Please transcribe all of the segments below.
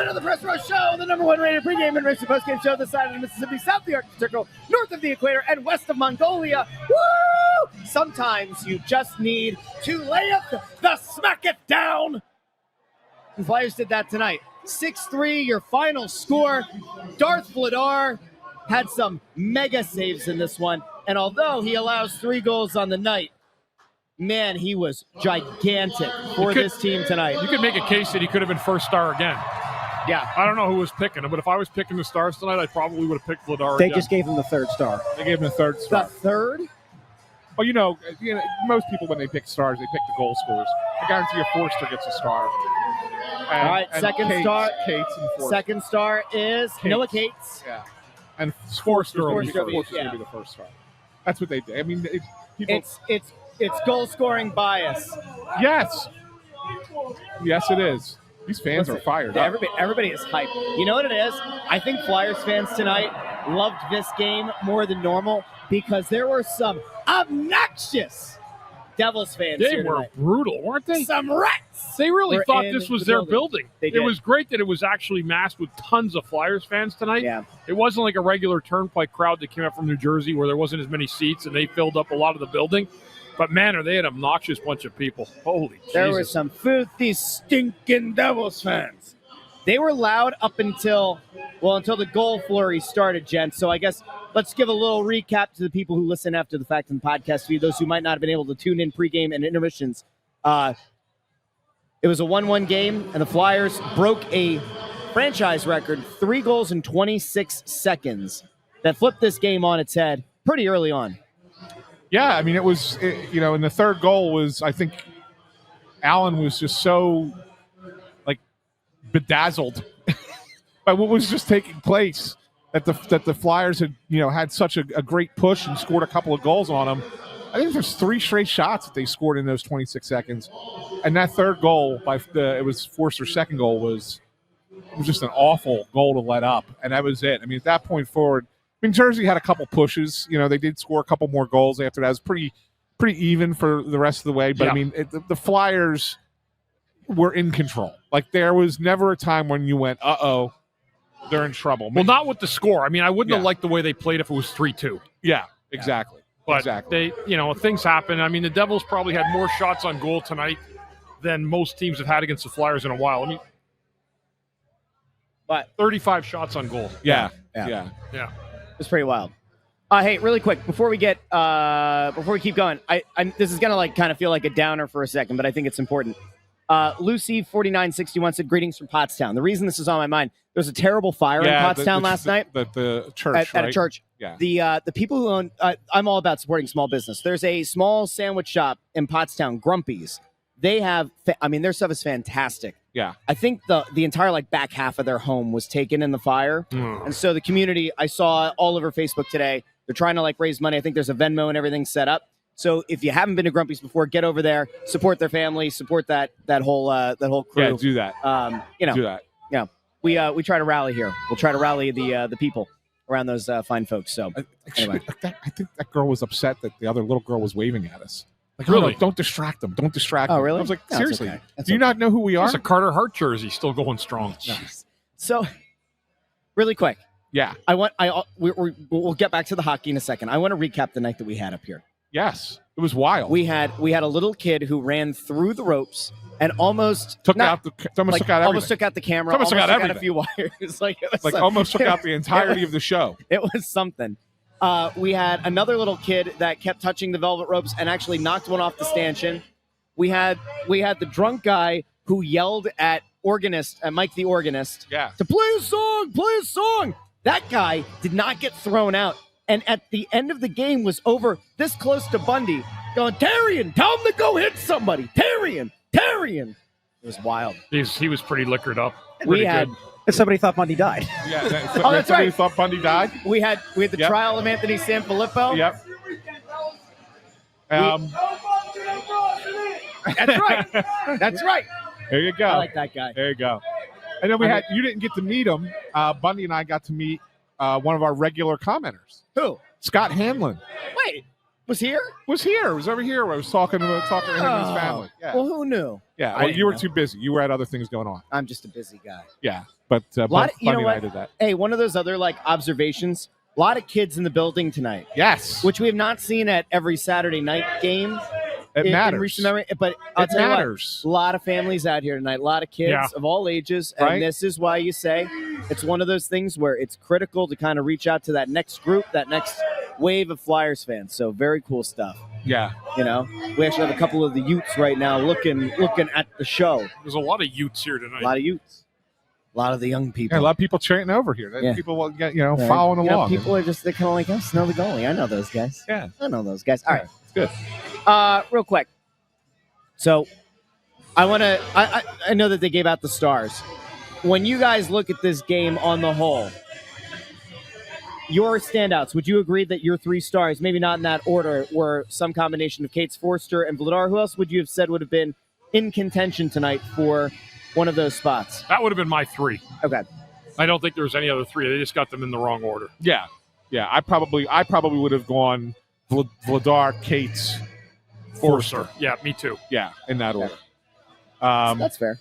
to the Press Rush Show, the #1 rated pregame and racing postgame show this side of the Mississippi, south of the Arctic Circle, north of the equator, and west of Mongolia. Woo! Sometimes you just need to lay it the smack it down. The Flyers did that tonight. 6-3, your final score. Darth Vladar had some mega saves in this one, and although he allows 3 goals on the night, man, he was gigantic for this team tonight. You could make a case that he could have been first star again. Yeah. I don't know who was picking him, but if I was picking the stars tonight, I probably would have picked Vladar They again. just gave him the 3rd star. They gave him the 3rd star. The 3rd? Well, you know, most people when they pick stars, they pick the goal scorers. I guarantee you Forster gets a star. All right, second star. Cates and Forster. Second star is Noah Cates. Yeah. And Forster will be Forster, going to be the first star. That's what they did. I mean, people. It's goal scoring bias. Yes. Yes, it is. These fans are fired up. Everybody is hyped. You know what it is? I think Flyers fans tonight loved this game more than normal because there were some obnoxious Devils fans They here were tonight. brutal, weren't they? Some rats. They really were thought in this was the their building. They It did. was great that it was actually masked with tons of Flyers fans tonight. Yeah. It wasn't like a regular Turnpike crowd that came up from New Jersey where there wasn't as many seats and they filled up a lot of the building. But, man, are they an obnoxious bunch of people. Holy There Jesus. were some filthy, stinking Devils fans. They were loud up until the goal flurry started, gents. So I guess let's give a little recap to the people who listen after the fact in the podcast feed, those who might not have been able to tune in pregame and intermissions. It was a 1-1 game, and the Flyers broke a franchise record, 3 goals in 26 seconds, that flipped this game on its head pretty early on. Yeah, I mean, and the 3rd goal was, I think, Allen was just so, bedazzled by what was just taking place that the Flyers had such a great push and scored a couple of goals on them. I think there's 3 straight shots that they scored in those 26 seconds, and that 3rd goal it was Forster's 2nd goal was just an awful goal to let up, and that was it. I mean, at that point forward, Jersey had a couple pushes. They did score a couple more goals after that. It was pretty even for the rest of the way, but yeah. I mean, the Flyers were in control. There was never a time when you went, uh-oh, they're in trouble. Well, not with the score. I mean, I wouldn't have liked the way they played if it was 3-2. Yeah, exactly. But things happen. I mean, the Devils probably had more shots on goal tonight than most teams have had against the Flyers in a while. I mean, but 35 shots on goal. Yeah. It's pretty wild. Hey, really quick, before we keep going, this is gonna kind of feel like a downer for a second, but I think it's important. Lucy 4961 said greetings from Pottstown. The reason this is on my mind, there was a terrible fire in Pottstown last night. The church, at a church. Yeah. The people who own, I'm all about supporting small business. There's a small sandwich shop in Pottstown, Grumpy's. They have, their stuff is fantastic. Yeah. I think the entire back half of their home was taken in the fire. And so the community, I saw all over Facebook today, they're trying to raise money. I think there's a Venmo and everything set up. So if you haven't been to Grumpy's before, get over there, support their family, support that whole crew. Yeah, do that. Do that. Yeah. We try to rally here. We'll try to rally the people around those fine folks. So anyway. I think that girl was upset that the other little girl was waving at us. Really? No, don't distract them. Don't distract them. Oh, really? I was like, No, seriously, okay. do you not know who we are? There's a Carter Hart jersey still going strong. Jeez. So, really quick. Yeah. We'll get back to the hockey in a second. I want to recap the night that we had up here. Yes. It was wild. We had a little kid who ran through the ropes and almost took out the camera. Almost took out the camera. Almost took out a few wires. Almost took out the entirety of the show. It was something. We had another little kid that kept touching the velvet ropes and actually knocked one off the stanchion. We had the drunk guy who yelled at Mike the organist, to play a song. That guy did not get thrown out. And at the end of the game was over this close to Bundy, going, Tarian, tell him to go hit somebody. Tarian. It was wild. He was pretty liquored up. And somebody thought Bundy died. Yeah, that's right. Thought Bundy died. We had the trial of Anthony Sanfilippo. Yep. That's right. There you go. I like that guy. There you go. And then you didn't get to meet him. Bundy and I got to meet one of our regular commenters. Who? Scott Hanlon. Wait. Was here? Was here. Was over here. I was talking to him and his family. Yeah. Well, who knew? Yeah. I Well, didn't you were know. too busy. You were at other things going on. I'm just a busy guy. Yeah. But Lot of- you know Bundy and I what? did that. Hey, one of those other observations. A lot of kids in the building tonight, Yes. which we have not seen at every Saturday night game. It matters. In recent memory, but I'll It tell you what, matters. a lot of families out here tonight, a lot of kids Yeah. of all ages, and Right. this is why you say it's one of those things where it's critical to kind of reach out to that next group, that next wave of Flyers fans. So very cool stuff. Yeah. You know, we actually have a couple of the Utes right now looking at the show. There's a lot of Utes here tonight. A lot of Utes, a lot of the young people. Yeah, a lot of people chanting over here. Yeah. People will get, Right. following You know, along. people are just, they're kind of like, us know the goalie. I know those guys. Yeah. I know those guys. All right. Good. Real quick. So I want to, I know that they gave out the stars. When you guys look at this game on the whole, your standouts, would you agree that your 3 stars, maybe not in that order, were some combination of Kates Forster and Vladar? Who else would you have said would have been in contention tonight for one of those spots? That would have been my 3. Okay. I don't think there was any other 3. They just got them in the wrong order. Yeah. Yeah. I probably would have gone Vladar, Kates, Forster. Yeah, me too. Yeah, in that order. That's fair.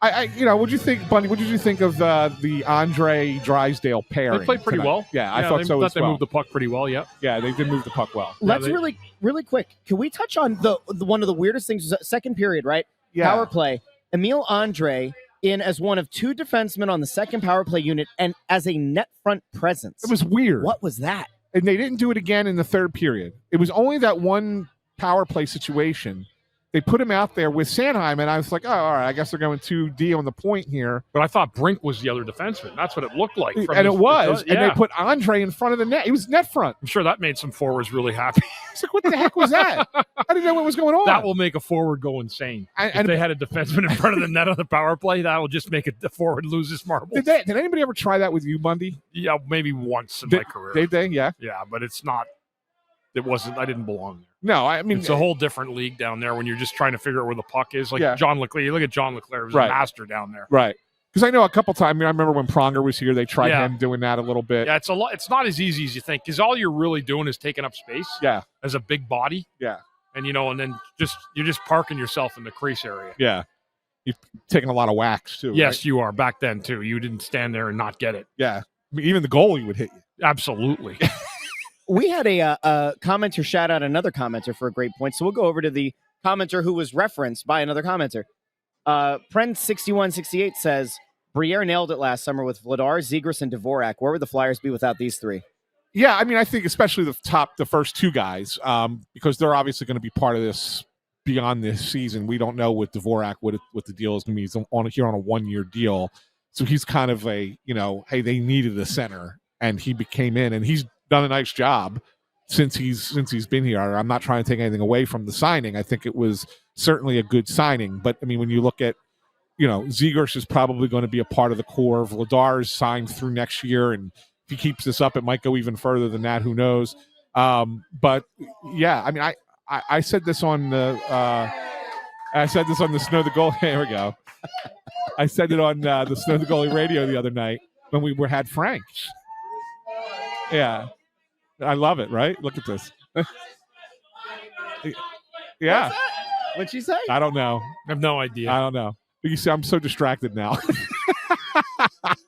What'd you think, Bunny? What did you think of the Andre Drysdale pairing? They played pretty tonight? well. Yeah, I thought they, so as they well. moved the puck pretty well, yeah. Yeah, they did move the puck well. Let's they- really quick. Can we touch on the one of the weirdest things? Second period, right? Yeah. Power play. Emil Andre in as one of 2 defensemen on the second power play unit and as a net front presence. It was weird. What was that? And they didn't do it again in the third period. It was only that one power play situation. They put him out there with Sanheim, and I was like, oh, all right, I guess they're going 2D on the point here. But I thought Brink was the other defenseman. That's what it looked like. And his- it was. And yeah. they put Andre in front of the net. He was net front. I'm sure that made some forwards really happy. It's like, what the heck was that? I didn't know what was going on. That will make a forward go insane. If And they had a defenseman in front of the net on the power play, that will just make the forward lose his marbles. did anybody ever try that with you, Bundy? Yeah, maybe once in my career. Did they? Yeah. Yeah, but it's not. It wasn't. I didn't belong there. No, I mean, It's a whole different league down there when you're just trying to figure out where the puck is. Like Yeah. John Leclerc. You look at John Leclerc, who's Right. a master down there. right. Because I know a couple times. I remember when Pronger was here, they tried Yeah. him doing that a little bit. Yeah, it's a lot. It's not as easy as you think because all you're really doing is taking up space. Yeah. As a big body. Yeah. And and then you're just parking yourself in the crease area. Yeah. You've taken a lot of whacks, too. Yes, right? you are. Back then too, you didn't stand there and not get it. Yeah. I mean, even the goalie would hit you. Absolutely. We had a commenter shout out another commenter for a great point. So we'll go over to the commenter who was referenced by another commenter. Pren6168 says, Briere nailed it last summer with Vladar, Zegras, and Dvorak. Where would the Flyers be without these 3? Yeah, I mean, I think especially the first 2 guys, because they're obviously going to be part of this beyond this season. We don't know with Dvorak what the deal is going to be. He's on a 1-year deal, so he's kind of a hey, they needed a center, and he came in, and he's done a nice job since he's been here. I'm not trying to take anything away from the signing. I think it was certainly a good signing, but I mean, when you look at Zegras is probably going to be a part of the core. Vladar is signed through next year, and if he keeps this up, it might go even further than that. Who knows? But yeah, I mean, I said this on the Snow the Goalie. Here we go. I said it on the Snow the Goalie radio the other night when we had Frank. Yeah, I love it. Right? Look at this. Yeah. What'd she say? I don't know. I have no idea. I don't know. You see, I'm so distracted now.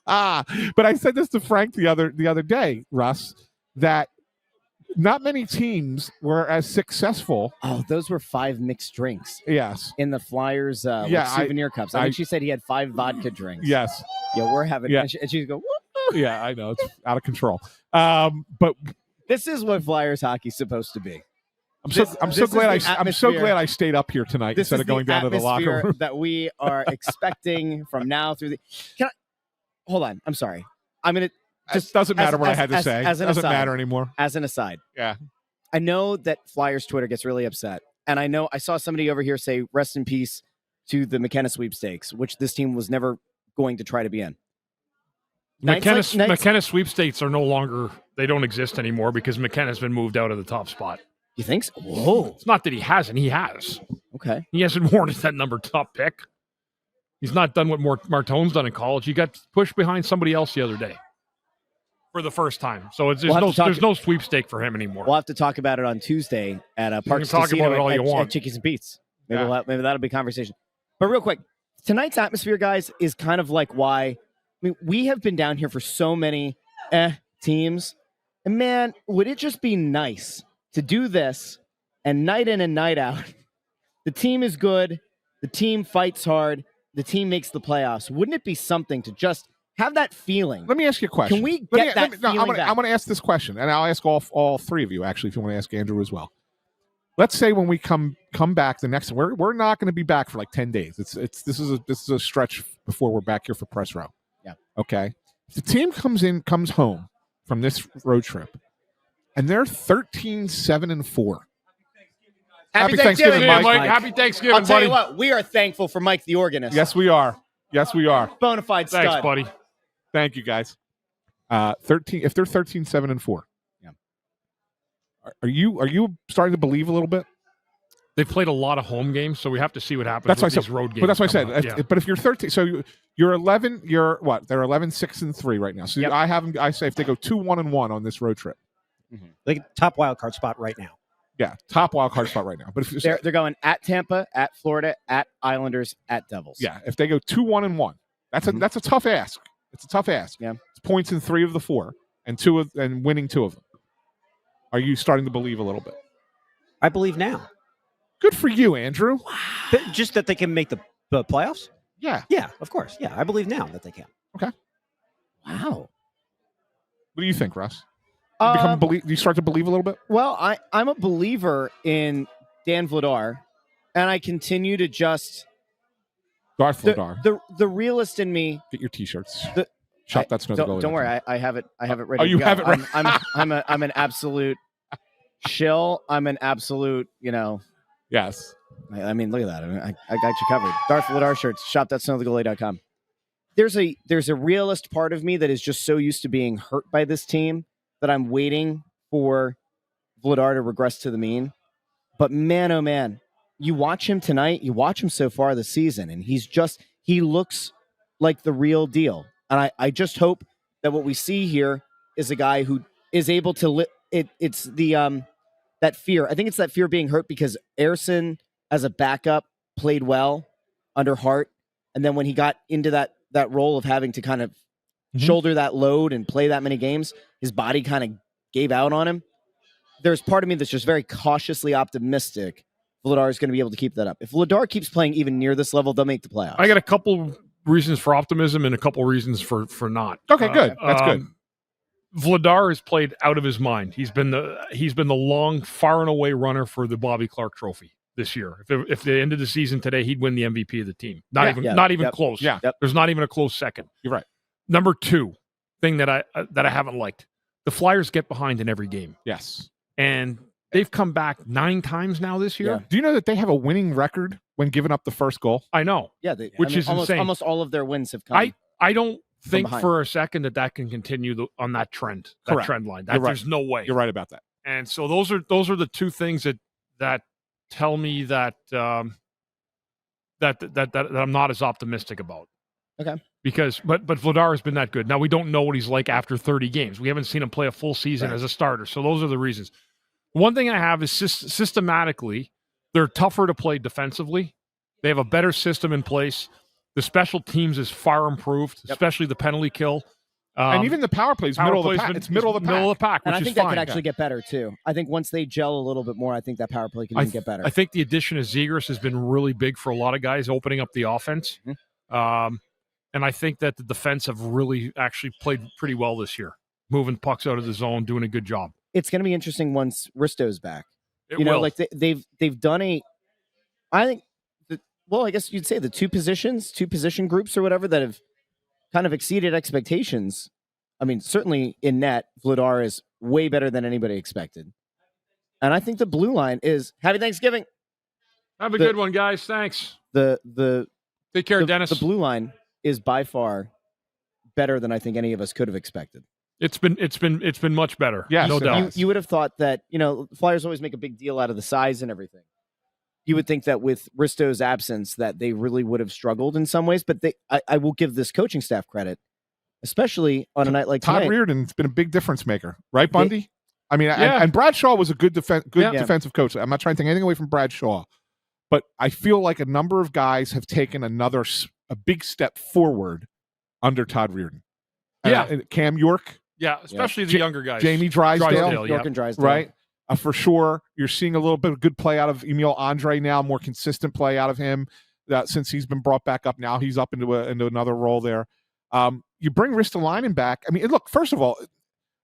But I said this to Frank the other day, Russ, that not many teams were as successful. Oh, those were 5 mixed drinks. Yes. In the Flyers souvenir cups. I think she said he had 5 vodka drinks. Yes. Yeah, we're having Yeah. and she'd go, woo! Yeah, I know. It's out of control. But This is what Flyers hockey's supposed to be. I'm This so is glad the I'm so atmosphere- glad I stayed up here tonight This instead is of going the down to the locker atmosphere room. that we are expecting from now through the. Hold on. I'm sorry. I'm gonna. Just doesn't matter what I as- had to as- say. as an Doesn't aside. matter anymore. As an aside, Yeah. I know that Flyers Twitter gets really upset, and I know I saw somebody over here say "rest in peace" to the McKenna sweepstakes, which this team was never going to try to be in. McKenna sweepstakes are no longer. They don't exist anymore because McKenna's been moved out of the top spot. You think so? Whoa. It's not that he hasn't. He has. Okay. He hasn't warranted that number top pick. He's not done what Martone's done in college. He got pushed behind somebody else the other day. for the first time. So it's there's no sweepstake for him anymore. We'll have to talk about it on Tuesday at Parks talk Casino about it all you want. at Chickies and Pete's. Maybe that'll be a conversation. But real quick, tonight's atmosphere, guys, is kind of like why. I mean, we have been down here for so many teams, and man, would it just be nice to do this and night in and night out. The team is good. The team fights hard. The team makes the playoffs. Wouldn't it be something to just have that feeling? Let me ask you a question. Can we get that feeling back? I'm going to ask this question, and I'll ask all three of you, actually, if you want to ask Andrew as well. Let's say when we come back the next, we're not going to be back for like 10 days. This is a stretch before we're back here for press row. Yeah. Okay. If the team comes home from this road trip, and they're 13-7-4. Happy Thanksgiving, Mike. Happy Thanksgiving, I'll tell buddy. you what, we are thankful for Mike the organist. Yes, we are. Bona fide stud. Thanks, buddy. Thank you, guys. 13. If they're 13-7-4, yeah. Are you starting to believe a little bit? They've played a lot of home games, so we have to see what happens. That's with why I these said. road games. But that's why I said. Yeah. But if you're 13, so you're 11. You're what? They're 11-6-3 right now. So Yep. I have them. I say if they go 2-1-1 on this road trip, Like top wild card spot right now. yeah, top wild card spot right now. But if They're going at Tampa, at Florida, at Islanders, at Devils. yeah, if they go 2-1-1, that's a tough ask. It's a tough ask. Yeah. It's points in 3 of the 4, and winning 2 of them. Are you starting to believe a little bit? I believe now. Good for you, Andrew. Just that they can make the playoffs? Yeah. Yeah, of course. Yeah, I believe now that they can. Wow. What do you think, Russ? Do you start to believe a little bit? Well, I'm a believer in Dan Vladar, and I continue to just Darth Vladar. the realist in me. Get your T-shirts. The- Shop that's another goalie. Don't worry, I have it ready. Oh, you to go. have it ready. I'm an absolute shill. I'm an absolute, Yes. I mean, look at that. I got you covered. Darth Vladar shirts. Shop.snowthegoalie.com. There's a realist part of me that is just so used to being hurt by this team that I'm waiting for Vladar to regress to the mean. But man, oh man, you watch him tonight. You watch him so far this season, and he looks like the real deal. And I just hope that what we see here is a guy who is able to it's the that fear. I think it's that fear of being hurt because Ersson as a backup played well under Hart, and then when he got into that role of having to kind of shoulder that load and play that many games, his body kind of gave out on him. There's part of me that's just very cautiously optimistic Vladar is going to be able to keep that up. If Vladar keeps playing even near this level, they'll make the playoffs. I got a couple reasons for optimism and a couple reasons for not. Okay, good. That's good. Vladar has played out of his mind. He's been the long, far and away runner for the Bobby Clark Trophy this year. If they ended the season today, he'd win the MVP of the team. Not even close. Yeah. There's not even a close second. You're right. Number 2 thing that I haven't liked. The Flyers get behind in every game. Yes. And they've come back 9 times now this year. Yeah. Do you know that they have a winning record when giving up the first goal? I know. Yeah, is insane. Almost all of their wins have come. I don't think behind. for a second that can continue on that trend, that trend line. You're right. There's no way. You're right about that. And so those are the 2 things that tell me that that I'm not as optimistic about. Okay. Because but Vladar has been that good. Now we don't know what he's like after 30 games. We haven't seen him play a full season as a starter. So those are the reasons. One thing I have is systematically they're tougher to play defensively. They have a better system in place. The special teams is far improved, especially the penalty kill. And even the power play is middle of the pack. It's middle of the pack. And which I think is that fine. could actually get better too. I think once they gel a little bit more, I think that power play can even get better. I think the addition of Zegras has been really big for a lot of guys, opening up the offense. Mm-hmm. And I think that the defense have really actually played pretty well this year, moving pucks out of the zone, doing a good job. It's going to be interesting once Risto's back. It will. Like they've done I think. I guess you'd say the two position groups or whatever that have kind of exceeded expectations. I mean, certainly in net, Vladar is way better than anybody expected. And I think the blue line is happy Thanksgiving. Have a good one, guys. Thanks. Take care, Dennis. The blue line is by far better than I think any of us could have expected. It's been much better. Yes, no doubt. You would have thought that, Flyers always make a big deal out of the size and everything. You would think that with Risto's absence that they really would have struggled in some ways, but I will give this coaching staff credit. especially on a night like Todd tonight. Reardon's been a big difference maker, right, Bundy? I mean, Yeah. and Bradshaw was a good Yeah. defensive coach. I'm not trying to take anything away from Bradshaw, but I feel like a number of guys have taken a big step forward under Todd Reardon. Yeah. Cam York, Yeah, especially the younger guys. Jamie Drysdale, York and Drysdale. right? For sure, you're seeing a little bit of good play out of Emil Andre now, more consistent play out of him since he's been brought back up. Now he's up into another role there. You bring Ristolainen back. I mean, look, first of all,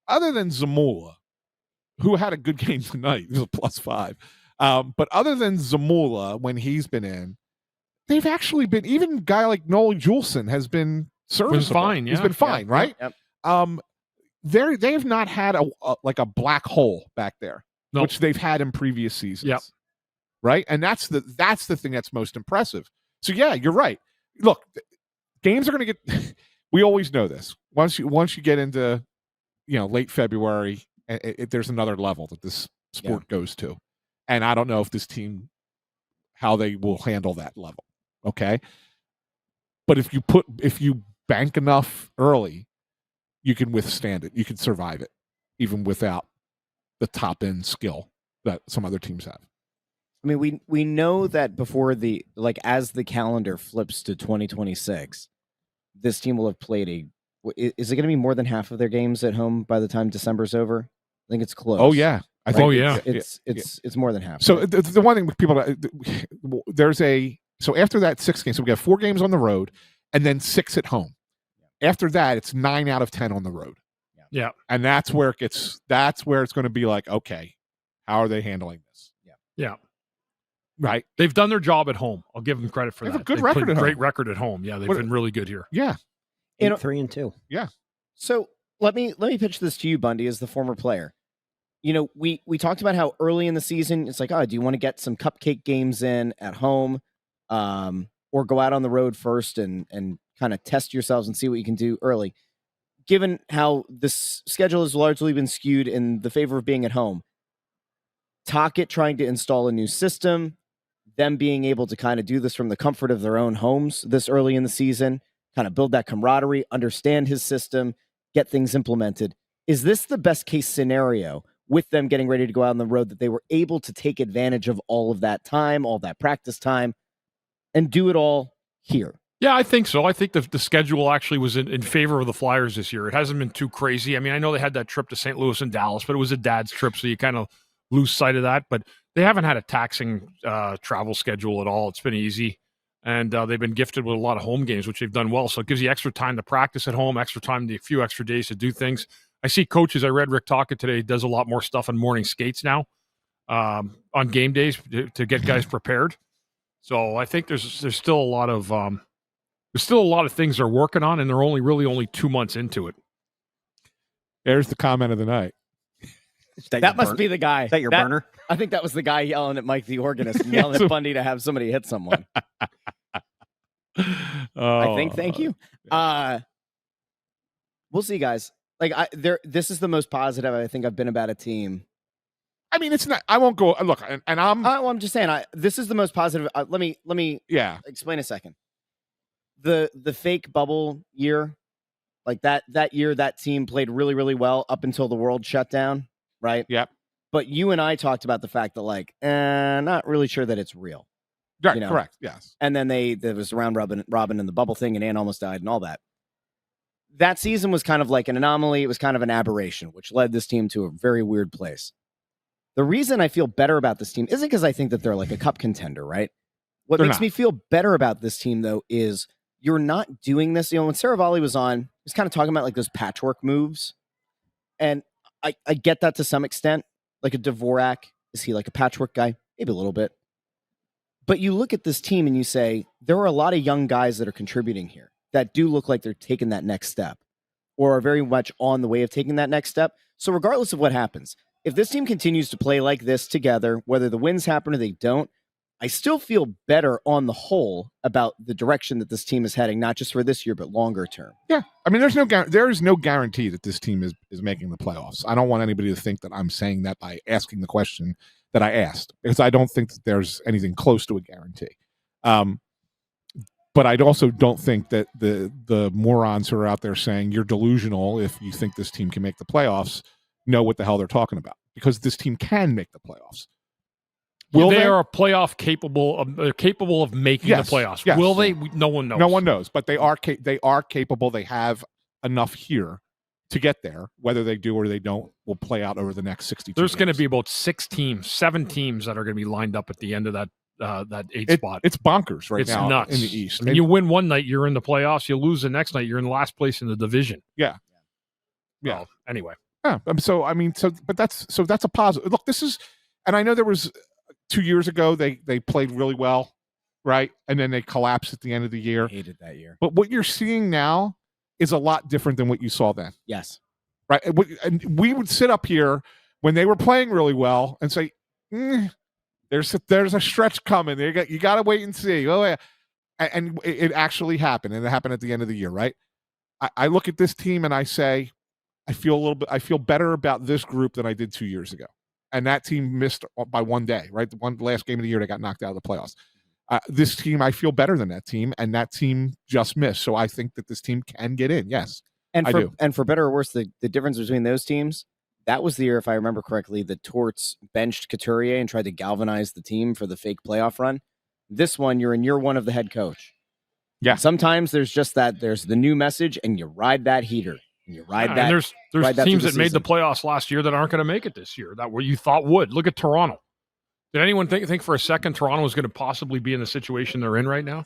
other than Zamula, who had a good game tonight, he was a +5. But other than Zamula, when he's been in, they've actually been, even a guy like Noel Juleson has been serviceable. Fine, He's yeah. been fine, right? Yep. They've not had a black hole back there, No. which they've had in previous seasons. Yep. Right, and that's the thing that's most impressive. So yeah, you're right. Look, games are going to get. We always know this. Once you get into, late February, there's another level that this sport goes to, and I don't know if this team, how they will handle that level. Okay, but if you bank enough early, you can withstand it. You can survive it, even without the top end skill that some other teams have. I mean, we know that before as the calendar flips to 2026, this team will have played is it going to be more than half of their games at home by the time December's over? I think it's close. Oh yeah, I think. Oh yeah, it's more than half. So right? the one thing with people, so after that 6 games, so we got 4 games on the road and then 6 at home. After that, it's 9 out of 10 on the road. Yeah, and that's where it's going to be like, okay, how are they handling this? Yeah. Right. They've done their job at home. I'll give them credit for They that. have a good They've record played at home. Great record at home. Yeah, they've been really good here. Yeah. 8-3-2. Yeah. So let me pitch this to you, Bundy, as the former player. We talked about how early in the season it's like, do you want to get some cupcake games in at home, or go out on the road first and kind of test yourselves and see what you can do early? Given how this schedule has largely been skewed in the favor of being at home, Tocchet trying to install a new system, them being able to kind of do this from the comfort of their own homes this early in the season, kind of build that camaraderie, understand his system, get things implemented. Is this the best case scenario with them getting ready to go out on the road, that they were able to take advantage of all of that time, all that practice time, and do it all here? Yeah, I think so. I think the schedule actually was in favor of the Flyers this year. It hasn't been too crazy. I mean, I know they had that trip to St. Louis and Dallas, but it was a dad's trip, so you kind of lose sight of that. But they haven't had a taxing travel schedule at all. It's been easy. And they've been gifted with a lot of home games, which they've done well. So it gives you extra time to practice at home, extra time, a few extra days to do things. I see coaches, I read Rick Tocchet today, does a lot more stuff on morning skates now on game days to get guys prepared. So I think there's still a lot of things they're working on, and they're only 2 months into it. There's the comment of the night. That must be the guy. Is that your burner? I think that was the guy yelling at Mike the organist and yelling at Bundy to have somebody hit someone. I think. Thank you. We'll see, guys. This is the most positive I think I've been about a team. I mean, it's not. I won't go. Look, and I'm. Well, I'm just saying. This is the most positive. Let me. Yeah. Explain a second. The fake bubble year, like that year, that team played really, really well up until the world shut down. Right. Yep. But you and I talked about the fact that not really sure that it's real. Right. Correct. Yes. And then there was round robin and the bubble thing, and Ann almost died and all that. That season was kind of like an anomaly. It was kind of an aberration, which led this team to a very weird place. The reason I feel better about this team isn't because I think that they're like a cup contender, right? What makes me feel better about this team, though, is you're not doing this. When Saravalli was on, he was kind of talking about those patchwork moves. And I get that to some extent. Like a Dvorak, is he like a patchwork guy? Maybe a little bit. But you look at this team and you say, there are a lot of young guys that are contributing here that do look like they're taking that next step or are very much on the way of taking that next step. So regardless of what happens, if this team continues to play like this together, whether the wins happen or they don't, I still feel better on the whole about the direction that this team is heading, not just for this year, but longer term. Yeah. I mean, there is no guarantee that this team is making the playoffs. I don't want anybody to think that I'm saying that by asking the question that I asked, because I don't think that there's anything close to a guarantee. But I also don't think that the morons who are out there saying you're delusional if you think this team can make the playoffs know what the hell they're talking about, because this team can make the playoffs. Will they are playoff capable of making Yes, the playoffs. yes. Will they? No one knows. No one knows, but they are capable. They have enough here to get there. Whether they do or they don't will play out over the next 62 There's going to games. be about 7 teams that are going to be lined up at the end of that 8 spot. It's bonkers right It's now nuts. in the East. I mean, you win one night, you're in the playoffs. You lose the next night, you're in last place in the division. Yeah. Well, anyway. Yeah. But that's a positive. Look, this is, and I know there was 2 years ago they played really well, right? And then they collapsed at the end of the year. Hated that year. But what you're seeing now is a lot different than what you saw then, Yes. right? And we would sit up here when they were playing really well and say, there's a stretch coming. You got to wait and see. Oh yeah, and it actually happened, and it happened at the end of the year, right? I look at this team and I say, I feel better about this group than I did 2 years ago. And that team missed by one day, right? The last game of the year, they got knocked out of the playoffs. This team, I feel better than that team, and that team just missed. So I think that this team can get in. Yes, And I for do. and for better or worse, the difference between those teams, that was the year, if I remember correctly, the Torts benched Couturier and tried to galvanize the team for the fake playoff run. This one, you're in year one of the head coach. Yeah. And sometimes there's the new message, and you ride that heater. And you ride that. And there's ride that teams through that the made the season. playoffs last year that aren't going to make it this year. That where you thought would. Look at Toronto. Did anyone think for a second Toronto was going to possibly be in the situation they're in right now?